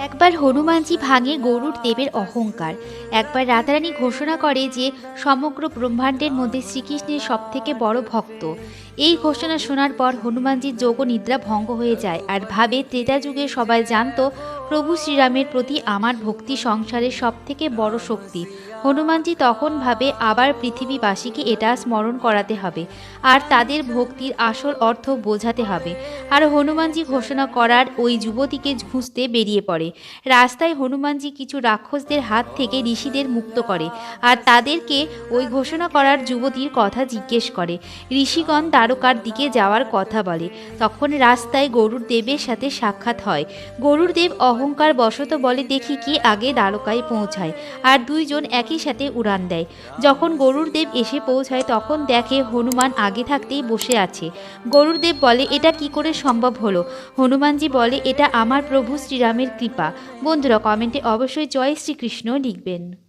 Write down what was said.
একবার হনুমানজি ভাঙে গরুর দেবের অহংকার। একবার রাধারানী ঘোষণা করে যে সমগ্র ব্রহ্মাণ্ডের মধ্যে শ্রীকৃষ্ণের সবথেকে বড় ভক্ত। এই ঘোষণা শোনার পর হনুমানজির যোগ নিদ্রা ভঙ্গ হয়ে যায় আর ভাবে ত্রেতা যুগে সবাই জানতো প্রভু শ্রীরামের প্রতি আমার ভক্তি সংসারের সবথেকে বড় শক্তি। হনুমানজি তখন ভাবে আবার পৃথিবীবাসীকে এটা স্মরণ করাতে হবে আর তাদের ভক্তির আসল অর্থ বোঝাতে হবে। আর হনুমানজি ঘোষণা করার ওই যুবতীকে খুঁজতে বেরিয়ে পড়ে। রাস্তায় হনুমানজি কিছু রাক্ষসদের হাত থেকে ঋষিদের মুক্ত করে আর তাদেরকে ওই ঘোষণা করার যুবতীর কথা জিজ্ঞেস করে। ঋষিগণ দ্বারকার দিকে যাওয়ার কথা বলে। তখন রাস্তায় গরুর দেবের সাথে সাক্ষাৎ হয়। গরুর দেব অহংকার বশত বলে, দেখি কে আগে দ্বারকায় পৌঁছায়। আর দুইজন একই সাথে উড়ান দেয়। যখন গরুর দেব এসে পৌঁছায় তখন দেখে হনুমান আগে থাকতেই বসে আছে। গরুর দেব বলে, এটা কি করে সম্ভব হলো? হনুমানজি বলে, এটা আমার প্রভু শ্রীরামের কৃপা। বন্ধুরা, কমেন্টে অবশ্যই জয় শ্রীকৃষ্ণ লিখবেন।